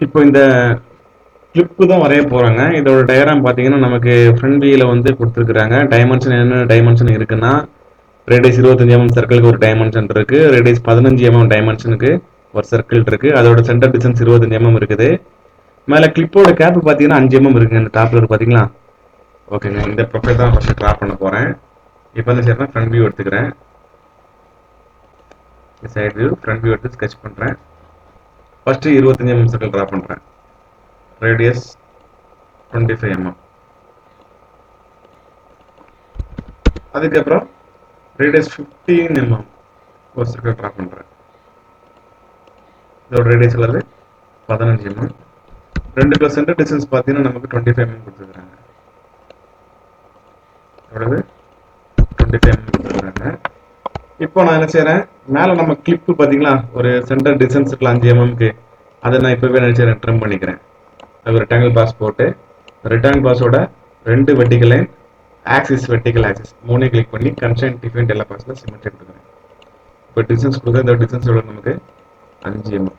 இப்போ இந்த கிளிப்பு தான் வரைய போறாங்க. இதோட டயகிராம் பார்த்தீங்கன்னா, நமக்கு ஃப்ரண்ட் வியூல வந்து குடுத்துருக்காங்க. டைமென்ஷன் என்ன டைமென்ஷன் இருக்குன்னா, ரேடியஸ் 25 சர்க்கிளுக்கு ஒரு டைமென்ஷன் இருக்கு. ரேடியஸ் 15 டைமென்ஷனுக்கு ஒரு சர்க்கிள் இருக்கு. அதோட சென்டர் டிஸ்டன்ஸ் 25 இருக்குது. மேல கிளிப்போட கேப் பார்த்தீங்கன்னா 5 இருக்குங்க. இந்த டாப்ல இருக்கு பார்த்தீங்களா? ஓகேங்க. இந்த ப்ரொஃபைல் தான் ஃபர்ஸ்ட் டிரா பண்ண போறேன். இப்போ என்ன செய்யறேன்னா ஃப்ரண்ட் வியூ எடுத்துக்கிறேன். சைடு வியூ, ஃப்ரண்ட் வியூ எடுத்து ஸ்கெட்ச் பண்றேன். ஃபர்ஸ்ட் 25 சர்க்கிள் டிரா பண்றேன். ரேடியஸ் 25 அதுக்கப்புறம் ரேடியஸ் 15 ஒரு சர்க்கிள் டிரா பண்றேன். இதோட ரேடியஸ் எவ்வளவு 15 ரெண்டுக்குள்ள சென்டர் டிஸ்டன்ஸ் பார்த்தீங்கன்னா நமக்கு 25 கொடுத்துருக்காங்க. எவ்வளவு 25 கொடுத்துருக்காங்க. இப்போ நான் என்ன செய்றேன், மேல நம்ம கிளிப்பு பார்த்தீங்களா, ஒரு சென்டர் டிஸ்டன்ஸ் இருக்குல்ல 5 அதை நான் இப்போவே என்ன செய்றேன், ட்ரிம் பண்ணிக்கிறேன். அது ரெக்டாங்கிள் பாஸ் போட்டு ரெக்டாங்கிள் பாஸோட 2 vertical line, axis vertical axis மூணையும் கிளிக் பண்ணி கன்ஸ்ட்ரெயின்ட் டிஃபைன் எல்லா பாஸில் சிமெட்ரி கொடுக்குறேன். இப்போ டிஸ்டன்ஸ் கொடுக்குற இந்த டிஸ்டன்ஸ் எவ்வளோ நமக்கு 5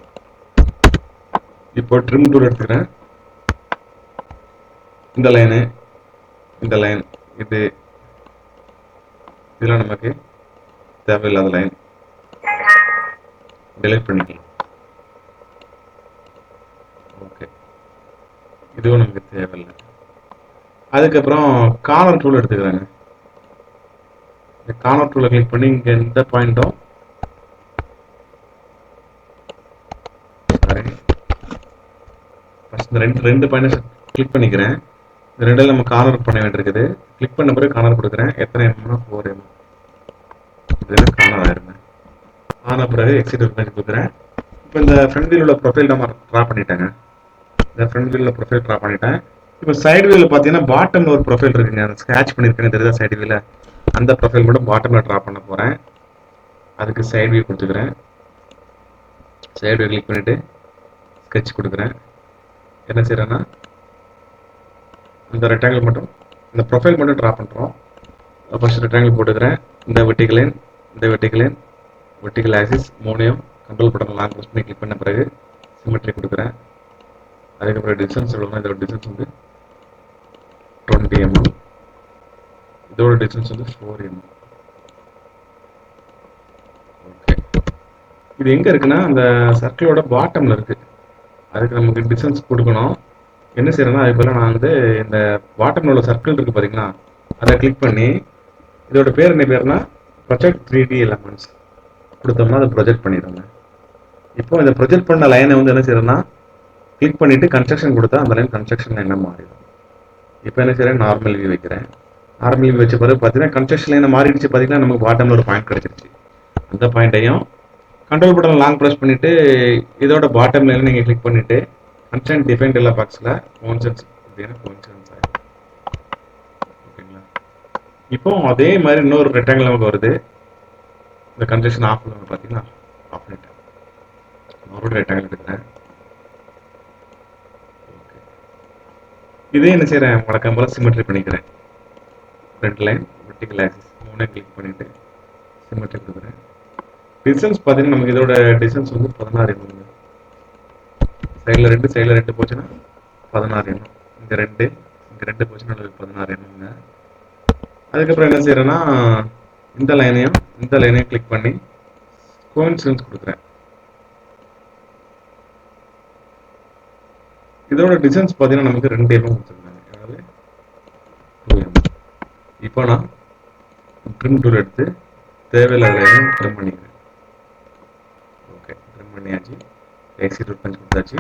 இப்போ ட்ரிம் டூல் எடுத்துக்கிறேன். இந்த லைனு, இந்த லைன், இதெல்லாம் நமக்கு தேவையில்லாத லைன், டெலிட் பண்ணிக்கலாம். ஓகே, இதுவும் நமக்கு தேவையில்லை. அதுக்கப்புறம் கார்னர் டூல் எடுத்துக்கிறாங்க. இந்த கார்னர் டூலை கிளிக் பண்ணி இங்கே இந்த பாயிண்ட்டும் ஃபர்ஸ்ட் இந்த ரெண்டு பாயிண்ட் கிளிக் பண்ணிக்கிறேன். இந்த ரெண்டில் நம்ம கார்னர் பண்ண வேண்டியிருக்குது. கிளிக் பண்ண பிறகு கார்னர் கொடுக்குறேன். எத்தனை எம்னா 4 இதெல்லாம் கார்னர் ஆயிருங்க. ஆன பிறகு எக்ஸிட் பண்ணி கொடுக்குறேன். இப்போ இந்த ஃப்ரண்ட் வியூல உள்ள ப்ரொஃபைல் நம்ம ட்ரா பண்ணிட்டேங்க. இந்த ஃப்ரண்ட் வியூல ப்ரொஃபைல் ட்ரா பண்ணிட்டேன். இப்போ சைடு வியூல பார்த்தீங்கன்னா பாட்டம்ல ஒரு ப்ரொஃபைல் இருக்குங்க. ஸ்கேட்ச் பண்ணியிருக்கேன்னு தெரியுதா சைடு வியூல? அந்த ப்ரொஃபைல் கூட பாட்டம்ல ட்ரா பண்ண போறேன். அதுக்கு சைடு வியூ கொடுத்துக்கிறேன். சைடு வியூ கிளிக் பண்ணிட்டு ஸ்கெட்ச் கொடுக்குறேன். என்ன செய்யறேன்னா இந்த ரெக்டாங்கிள் மட்டும், இந்த ப்ரொஃபைல் மட்டும் ட்ரா பண்ணுறோம். ஃபர்ஸ்ட் ரெக்டாங்கிள் போட்டுக்கிறேன். இந்த வெர்டிகல் லைன், இந்த வெர்டிகல் லைன், வெர்டிகல் ஆக்சிஸ் மூணையும் கண்ட்ரோல் பட்டன் லாங் ப்ரெஸ் பண்ணி கிளிக் பண்ண பிறகு சிமெட்ரி கொடுக்குறேன். அதுக்கப்புறம் டிஸ்டன்ஸ் எவ்வளோனா இதோட டிஸ்டன்ஸ் வந்து 20 இதோட டிஸ்டன்ஸ் வந்து 4 ஓகே, இது எங்க இருக்குன்னா அந்த சர்க்கிளோட பாட்டம்ல இருக்கு. அதுக்கு நமக்கு டிஸ்டன்ஸ் கொடுக்கணும். என்ன செய்யறேன்னா அது போல நான் வந்து இந்த பாட்டம்ல உள்ள சர்க்கிள் இருக்கு பாத்தீங்களா, அதை கிளிக் பண்ணி இதோட பேர் என்ன பேருனா ப்ரொஜெக்ட் 3D எலமெண்ட்ஸ் கொடுத்தோம்னா அதை ப்ரொஜெக்ட் பண்ணிடுங்க. இப்போ இந்த ப்ரொஜெக்ட் பண்ண லைனை வந்து என்ன செய்யறேன்னா கிளிக் பண்ணிட்டு கன்ஸ்ட்ரக்ஷன் கொடுத்தா அந்த லைன் கன்ஸ்ட்ரக்ஷன் லைனா மாறிடும். இப்போ என்ன செய்யறேன், நார்மல் வியூ வைக்கிறேன். நார்மல் வியூ வச்ச பிறகு பார்த்தீங்கன்னா கன்ஸ்ட்ரக்ஷன் லைனை மாறிடுச்சு. பார்த்தீங்கன்னா நமக்கு பாட்டம்ல ஒரு பாயிண்ட் கிடைச்சிருச்சு. அந்த பாயிண்ட்டையும் கண்ட்ரோல் பட்டன் லாங் ப்ரெஸ் பண்ணிட்டு இதோட பாட்டம் லைன் நீங்கள் கிளிக் பண்ணிட்டு கன்ஸ்டன்ட் டிஃபைன் எல்லா பாக்ஸில் கோன்சன்ஸ் அப்படின்னா கோன்சன்ஸ் ஆகிடும். ஓகேங்களா? இப்போ அதே மாதிரி இன்னொரு ரெக்டாங்கிள் நமக்கு வருது. இந்த கன்ஸ்ட்ரக்ஷன் ஆஃப் பார்த்தீங்கன்னா ஆஃப் பண்ணிட்டேன். மறுபடியும் ரெக்டாங்கிள் எடுக்கிறேன். ஓகே, இதே என்ன செய்கிறேன், வழக்கம் போல சிமெட்ரி பண்ணிக்கிறேன். ரெட் லைன், வெர்டிகல் ஆக்சிஸ் மூணே கிளிக் பண்ணிட்டு சிமெட்ரி கொடுக்குறேன். டிஸ்டன்ஸ் பார்த்தீங்கன்னா நமக்கு இதோட டிஸ்டன்ஸ் வந்து 16 சைடில் 2 சைடில் 2 போச்சுன்னா 16 இங்கே 2 போச்சுன்னா 16 அதுக்கப்புறம் என்ன செய்யறேன்னா இந்த லைனையும் கிளிக் பண்ணி கோஇன்சிடென்ஸ் கொடுக்குறேன். இதோட டிஸ்டன்ஸ் பார்த்தீங்கன்னா நமக்கு 2 கொடுத்துருக்காங்க. அதாவது 2 இப்போ நான் ட்ரிம் டூல் எடுத்து தேவையில்லாத லைனையும் ட்ரிம் பண்ணிக்கிறேன். ஓகே, ட்ரிம் பண்ணியாச்சு. எக்ஸிட் பண்ணி கொடுத்தாச்சு.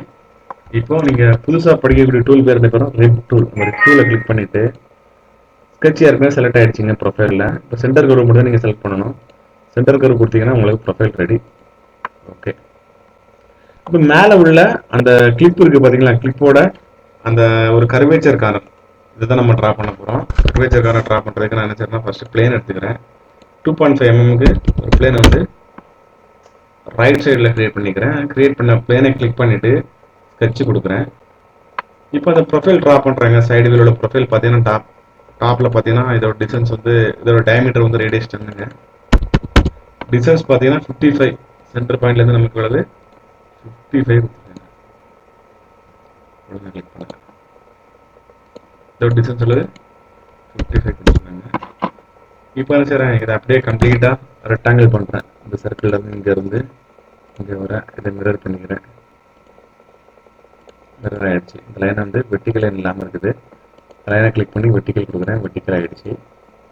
இப்போ நீங்கள் புதுசாக படிக்கக்கூடிய டூல் பேர் என்ன பேரும் ரெட் டூல். அந்த ரெட் டூலை கிளிக் பண்ணிவிட்டு ஸ்கெட்ச் ஏற்கனவே செலக்ட் ஆகிடுச்சிங்க ப்ரொஃபைலில். இப்போ சென்டர் கர்வ் மட்டும் நீங்கள் செலக்ட் பண்ணணும். சென்டர் கர்வ் கொடுத்தீங்கன்னா உங்களுக்கு ப்ரொஃபைல் ரெடி. ஓகே, இப்போ மேலே உள்ள அந்த கிளிப் இருக்குது பார்த்தீங்களா, கிளிப்போட அந்த ஒரு கர்வேச்சர் கார்னர் இதுதான் நம்ம ட்ரா பண்ண போகிறோம். கர்வேச்சர் கார்னர் ட்ரா பண்ணுறதுக்கு நான் என்ன செய்யறேன்னா ஃபஸ்ட்டு பிளேன் எடுத்துக்கிறேன். 2.5 ஒரு பிளேனை வந்து ரைட் சைடில் கிரியேட் பண்ணிக்கிறேன். கிரியேட் பண்ண பிளேனை கிளிக் பண்ணிவிட்டு ஸ்கெட்ச் கொடுக்குறேன். இப்போ அந்த ப்ரொஃபைல் ட்ரா பண்ணுறாங்க. சைடு வியூல ப்ரொஃபைல் பார்த்தீங்கன்னா டாப்பில் பார்த்தீங்கன்னா இதோட டிஸ்டன்ஸ் வந்து இதோட டயமீட்டர் வந்து ரேடியஸ் 10ங்க. டிஸ்டன்ஸ் பார்த்தீங்கன்னா 55 சென்டர் பாயிண்ட்லேருந்து நமக்கு உள்ளது 55. ஒழுங்காக கிளிக் பண்ணுங்க. இதோட டிஸ்டன்ஸ் சொல்லுது 55 கொடுத்துருங்க. இப்போ என்ன செய்கிறேன், இதை அப்படியே கம்ப்ளீட்டாக ரெக்டாங்கிள் பண்ணுறேன். இந்த சர்க்கிளில் இருந்து இங்கேருந்து இங்கே வர இதை மிரர் பண்ணிக்கிறேன். மிரர் ஆகிடுச்சு. இந்த லைன் வந்து வெர்டிகல் லைன் இல்லாமல் இருக்குது. லைனை கிளிக் பண்ணி வெர்டிகல் கொடுக்குறேன். வெர்டிகல் ஆகிடுச்சு.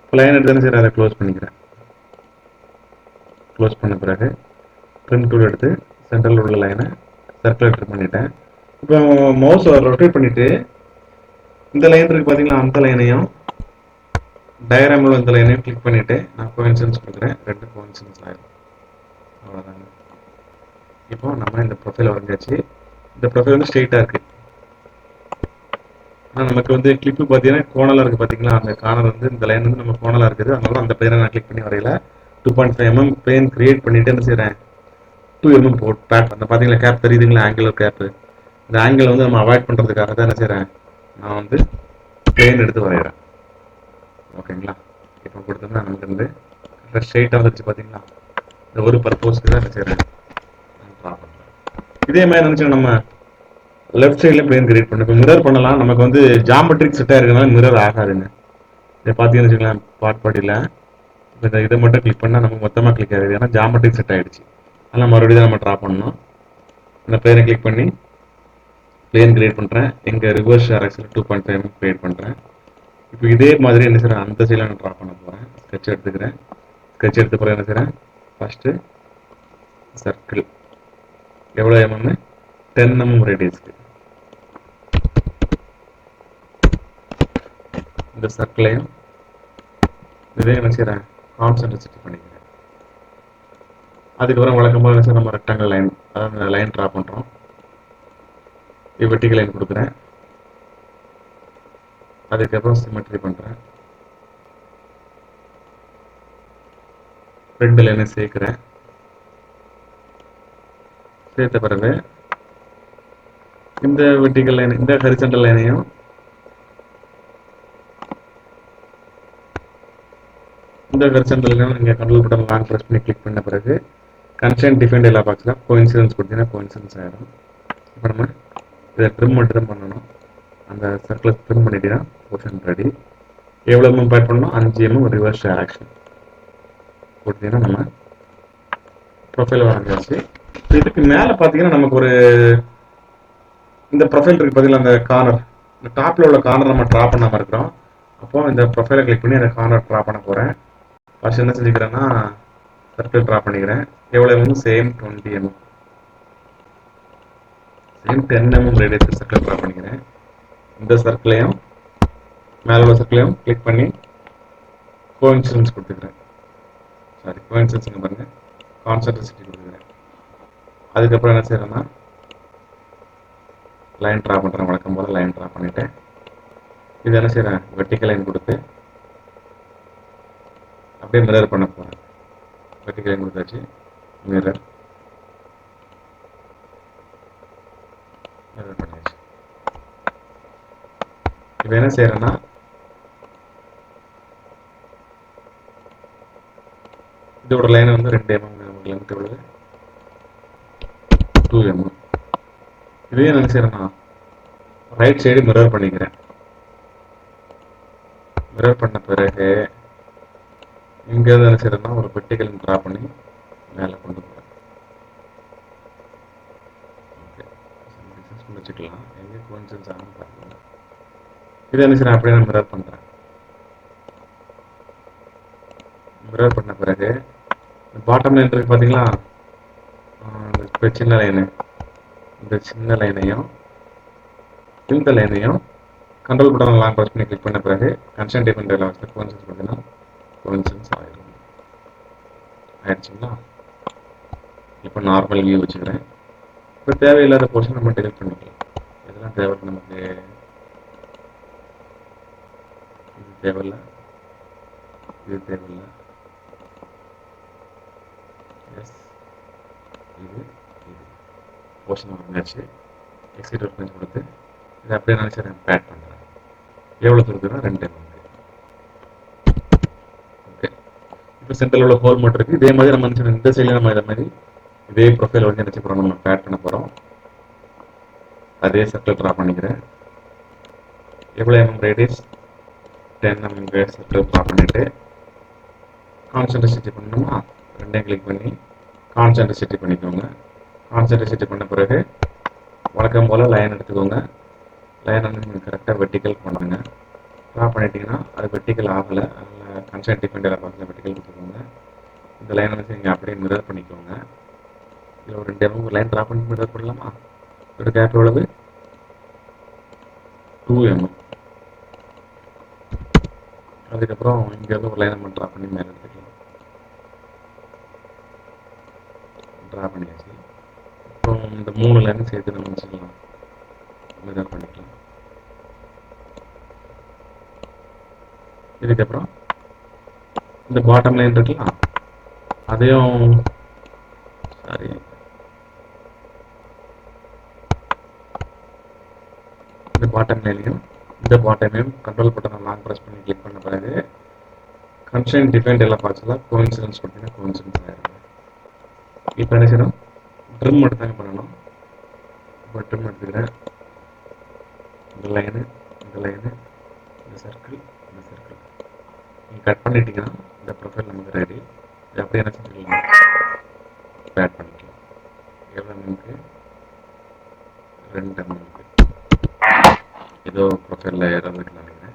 இப்போ லைன் எடுத்து என்ன செய்கிறேன், அதை க்ளோஸ் பண்ணிக்கிறேன். க்ளோஸ் பண்ண பிறகு ட்ரிம் டூல் எடுத்து சென்டரில் உள்ள லைனை சர்க்கிள் ட்ரிம் பண்ணிட்டேன். இப்போ மவுஸை ரொட்டேட் பண்ணிவிட்டு இந்த லைன் இருக்குது பார்த்தீங்களா, அந்த லைனையும் டயக்ராமில் இந்த லைனையும் கிளிக் பண்ணிவிட்டு நான் கோயின்சிடன்ஸ் கொடுக்குறேன். 2 கோயின்சிடன்ஸ் ஆகிடும். அவ்வளோதாங்க. இப்போ நம்ம இந்த ப்ரொஃபைல் வரைஞ்சாச்சு. இந்த ப்ரொஃபைல் வந்து ஸ்ட்ரெயிட்டாக இருக்குது. ஆனால் நமக்கு வந்து கிளிப்பு பார்த்தீங்கன்னா கோணலாக இருக்குது பார்த்தீங்களா, அந்த கார்னர் வந்து இந்த லைன் வந்து நம்ம கோணலாக இருக்குது. அதனால அந்த பிளேனை நான் கிளிக் பண்ணி வரையில 2.5 mm பிளேன் கிரியேட் பண்ணிவிட்டு என்ன செய்கிறேன், 2 mm போட் பேட் அந்த பார்த்தீங்களா கேப் தெரியுதுங்களா, ஆங்கிள் கேப்பு. இந்த ஆங்கிளை வந்து நம்ம அவாய்ட் பண்ணுறதுக்காக தான் என்ன செய்கிறேன், நான் வந்து பிளேன் எடுத்து வரைகிறேன். ஓகேங்களா. இப்போ கொடுத்தோம்னா நமக்கு வந்து ஸ்ட்ரெயிட்டாக வந்துருச்சு பார்த்தீங்களா. இந்த ஒரு பர்பஸ்க்கு தான் என்ன செய்கிறேன், ட்ரா பண்ணுறேன். இதே மாதிரி நினச்சோம் நம்ம லெஃப்ட் சைடில் பிளேன் கிரியேட் பண்ணணும். இப்போ மிரர் பண்ணலாம். நமக்கு வந்து ஜாமெட்ரிக் செட்டாக இருக்கிறதுனால மிரர் ஆகாதுங்க. இதை பார்த்தீங்கன்னு வச்சுக்கலாம், பாட்டியில் இதை மட்டும் கிளிக் பண்ணால் நமக்கு மொத்தமாக கிளிக் ஆகுது. ஏன்னா ஜாமெட்ரிக் செட் ஆகிடுச்சு. அதனால் மறுபடியும் தான் நம்ம ட்ரா பண்ணணும். இந்த பிளேனை கிளிக் பண்ணி பிளேன் கிரியேட் பண்ணுறேன். எங்கள் ரிவர்ஸ் டைரக்ஷனில் 2.5 mm கிரியேட் பண்ணுறேன். இப்போ இதே மாதிரி என்ன செய்கிறேன், அந்த சைடில் நான் ட்ரா பண்ண போகிறேன். ஸ்கெட்ச் எடுத்துக்கிறேன். ஸ்கெட்ச் எடுத்த பிறகு என்ன செய்கிறேன், ஃபஸ்ட்டு சர்க்கிள் எவ்வளோ எம்எம்னு 10 mm ரேடியஸ்க்கு இந்த சர்க்கிளையும் இதே என்ன செய்கிறேன், கான்சென்ட்ரேட் பண்ணிக்கிறேன். அதுக்கப்புறம் வழக்கம் போல் என்ன செய்ய நம்ம ரெக்டாங்கிள் லைன், அதாவது லைன் ட்ரா பண்ணுறோம். வெர்டிகல் லைன் கொடுக்குறேன். அதுக்கப்புறம் சிமெட்ரி பண்ணுறேன். 2 லைனை சேர்க்குறேன். சேர்த்த பிறகு இந்த வெர்டிகல் லைன், இந்த ஹரிசாண்டல் லைனையும் இந்த ஹரிசாண்டல் லைனையும் நீங்கள் கண்ட்ரோல் பட்டன் லாங் ப்ரெஸ் பண்ணி கிளிக் பண்ண பிறகு கன்ஸ்ட்ரெயின்ட் டிஃபைன்ட் எல்லா பாக்ஸில் கோயின்சிடன்ஸ் கொடுத்தீங்கன்னா கோயின்சிடன்ஸ் ஆகிடும். இப்போ நம்ம இதை ட்ரிம் மட்டும் தான் பண்ணணும். அந்த சர்க்கிளை ட்ரிம் பண்ணிட்டீங்கன்னா போர்ஷன் ரெடி. எவ்வளோ mm பேட் பண்ணணும், 5 mm ரிவர்ஸ் டைரக்ஷன் கொடுத்தீங்கன்னா நம்ம ப்ரொஃபைல் வரைஞ்சாச்சு. இதுக்கு மேலே பார்த்தீங்கன்னா நமக்கு ஒரு இந்த ப்ரொஃபைல் இருக்குது பார்த்தீங்களா, அந்த கார்னர், இந்த டாப்பில் உள்ள கார்னர் நம்ம ட்ரா பண்ணாமல் இருக்கிறோம். அப்போ இந்த ப்ரொஃபைலை கிளிக் பண்ணி அந்த கார்னர் ட்ரா பண்ண போகிறேன். ஃபர்ஸ்ட் என்ன செஞ்சுக்கிறேன்னா சர்க்கிள் ட்ரா பண்ணிக்கிறேன். எவ்வளோ mm, same 20 mm, same 10 mm radius circle draw பண்ணிக்கிறேன். இந்த சர்க்கிளையும் மேலே உள்ள சர்க்கிளையும் கிளிக் பண்ணி கோயின்சிடன்ஸ் கொடுத்துக்கிறேன். சாரி, கோயின்சிடன்ஸ் பாருங்கள், கான்சென்ட்ரேசிட்டி கொடுத்துக்கிறேன். அதுக்கப்புறம் என்ன செய்கிறேன்னா லைன் ட்ரா பண்ணுறேன். வழக்கம் போல் லைன் ட்ரா பண்ணிவிட்டேன். இது என்ன செய்கிறேன், வெர்டிகல் லைன் கொடுத்து அப்படியே மிரர் பண்ண போகிறேன். வெர்டிகல் லைன் கொடுத்தாச்சு, மிரர் பண்ணியாச்சு. இப்போ என்ன செய்கிறேன்னா இதோட லைன் வந்து 2 mm லென்த் உள்ளது, 2 mm. இதே என்ன செய்கிறேன்னா ரைட் சைடு மிரர் பண்ணிக்கிறேன். மிரர் பண்ண பிறகு இங்கே என்ன செய்கிறேன்னா ஒரு வெர்டிகல் ட்ரா பண்ணி மேலே கொண்டு போகிறேன். ஓகே, வச்சுக்கலாம். எங்கே கோயின்சிடன்ஸ் ஆகும் பார்க்கலாம். இதை என்ன செய்கிறேன், அப்படியே நான் மிரர் பண்ணுறேன். மிரர் பண்ண பிறகு பாட்டம் லைன் இருக்குது பார்த்தீங்களா, இப்போ சின்ன லைனு, இந்த சின்ன லைனையும் இந்த லைனையும் கண்ட்ரோல் பட்டன் லாங் ப்ரெஸ் பண்ணி கிளிக் பண்ண பிறகு கன்ஸ்ட்ரெயின்ட் டிஃபைன்ட் எல்லாம் வச்சு கோயின்சிடன்ஸ் பார்த்தீங்கன்னா கோயின்சிடன்ஸ் ஆகிடும். ஆயிடுச்சுங்களா. இப்போ நார்மல் வியூ வச்சுக்கிறேன். இப்போ தேவையில்லாத போர்ஷன் நம்ம டெலிட் பண்ணிக்கலாம். இதெல்லாம் தேவை நமக்கு, இது தேவையில்லை, இது தேவையில்லை. எஸ், இது போர்ஷன் வாங்கியாச்சு. எக்ஸிட் ஒர்க் கொடுத்து இதை அப்படியே நினச்சி பேட் பண்ணுறேன். எவ்வளோ தூரத்துனா 2 mm. ஓகே, இப்போ சென்டரில் உள்ள ஹோல் மட்டும் இருக்குது. இதே மாதிரி நம்ம நினச்சி இந்த சைடில் நம்ம இதை மாதிரி இதே ப்ரொஃபைல் வந்து நினச்சி போகிறோம், நம்ம பேட் பண்ண போகிறோம். அதே சர்க்கிள் ட்ரா பண்ணிக்கிறேன். எவ்வளோ mm radius 10 mm circle draw பண்ணிவிட்டு கான்சென்ட்ரிசிட்டி பண்ணணுமா, ரெண்டையும் கிளிக் பண்ணி கான்சென்ட்ரிசிட்டி பண்ணிக்கோங்க. கான்சென்ட்ரிசிட்டி பண்ண பிறகு வழக்கம் போல் லைன் எடுத்துக்கோங்க. லைன் வந்து நீங்கள் கரெக்டாக வெர்டிக்கல் பண்ணுங்க. ட்ரா பண்ணிட்டீங்கன்னா அது வெர்டிக்கல் ஆகலை, அதில் கன்சென்ட் டிஃபெண்ட் எல்லாம் பார்த்து வெர்டிக்கல் கொடுத்துக்கோங்க. இந்த லைனை வந்து நீங்கள் அப்படியே மிரர் பண்ணிக்கோங்க. இதில் ஒரு 2 mm லைன் ட்ரா பண்ணி மிரர் பண்ணலாமா? ஒரு கேப் எவ்வளவு? 2 mm. அதுக்கப்புறம் இங்கேருந்து ஒரு லைன் நம்ம ட்ரா பண்ணி மேலே எடுத்துக்கலாம். ட்ரா பண்ணியாச்சு. அப்புறம் இந்த 3 லைனும் சேர்த்து நம்ம வச்சுக்கலாம், மிரர் பண்ணிக்கலாம். இதுக்கப்புறம் இந்த பாட்டம் லைன் இருக்கலாம், அதையும் சாரி இந்த பாட்டம் லைனையும் இந்த பாட்டமையும் கண்ட்ரோல் பட்டனை லாங் ப்ரெஸ் பண்ணி கிளிக் பண்ண பிறகு கன்ஸ்ட்ரெயின்ட் டிஃபைன்ட் எல்லாம் பார்த்துலாம் கோஇன்சிடென்ஸ் கொடுத்தீங்கன்னா கோஇன்சிடென்ஸ் ஆகிடும். இப்போ என்ன செய்யணும், ட்ரிம் மட்டும் தாங்க பண்ணணும். இப்போ ட்ரிம் எடுத்துக்கிறேன். இந்த லைனு இந்த லைனு இந்த சர்க்கிள் இந்த சர்க்கிள் நீங்கள் கட் பண்ணிட்டீங்கன்னா இந்த ப்ரொஃபைல் நமக்கு ரெடி. இது அப்படியே என்ன செஞ்சுக்கலாம், ஆட் பண்ணிக்கலாம். எவ்வளோ நமக்கு 2 mm. ஏதோ ப்ரொஃபைலில் ஏதாவது இருக்குன்னு நினைக்கிறேன்,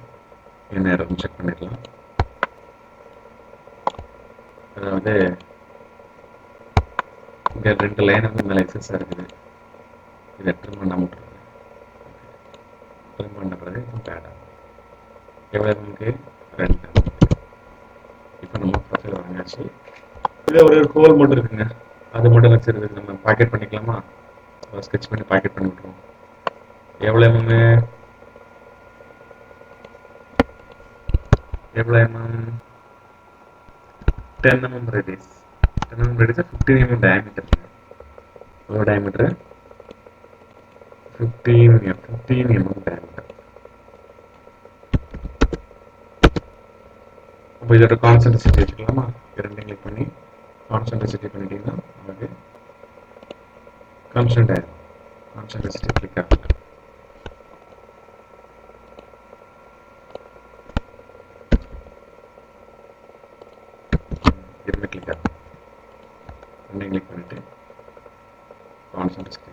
என்ன ஏதாவது செக் பண்ணிடலாம். அதாவது இங்கே 2 லைன் வந்து மேலே எக்ஸஸாக இருக்குது, இதை ட்ரிம் பண்ண விட்டுருக்கு. ட்ரிம் பண்ண பிறகு இப்போ ஆட் ஆகும். எவ்வளோ நமக்கு 2 mm. இப்போ நம்ம ப்ரொஃபைல் வாங்கியாச்சு. இதில் ஒரு ஹோல் மட்டும் இருக்குங்க, அது மட்டும் வச்சுருக்கு. நம்ம பாக்கெட் பண்ணிக்கலாமா? ஸ்கெட்ச் பண்ணி பாக்கெட் பண்ணி விட்ருவோம். எவ்வளோ mm? எவ்வளோ mm? 10 mm radius. 10 mm radius 15 mm diameter. எவ்வளோ டயமீட்டர்? 15 mm diameter. அப்போ இதோட கான்சென்ட்ரிசிட்டி வச்சுக்கலாமா? இரண்டையும் கிளிக் பண்ணி கான்சென்ட்ரிசிட்டி பண்ணிட்டீங்கன்னா நமக்கு கான்ஸ்டன்ட் ஆயிடும். கான்சென்ட்ரிசிட்டி கிளிக் ஆகல. திரும்ப கிளிக் ஆகும். ரெண்டையும் கிளிக் பண்ணிட்டு கான்சென்ட்ரிசிட்டி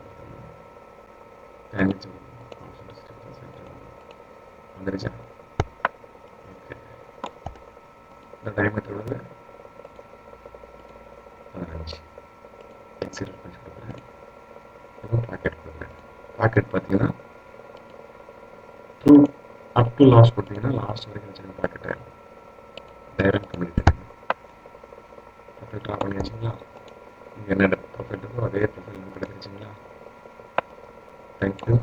வந்துருச்சா? ஓகே. இந்த டயமீட்டர் உள்ளது 15. எக்ஸில் பண்ணி கொடுக்குறேன். அப்புறம் பாக்கெட் கொடுக்குறேன். பாக்கெட் பார்த்தீங்கன்னா த்ரூ அப் டு லாஸ்ட் கொடுத்தீங்கன்னா லாஸ்ட் வரைக்கும் வச்சுருக்க பாக்கெட் ஆகிடும். டயக்ராம் கம்ப்ளீட் ஆகிடும். ப்ரொஃபைல் ட்ரா பண்ணி வச்சிங்களா? நீங்கள் என்ன ப்ரொஃபைல் இருக்கோ அதே ப்ரொஃபைல் நமக்கு கிடைச்சிருச்சிங்களா? தேங்க்யூ.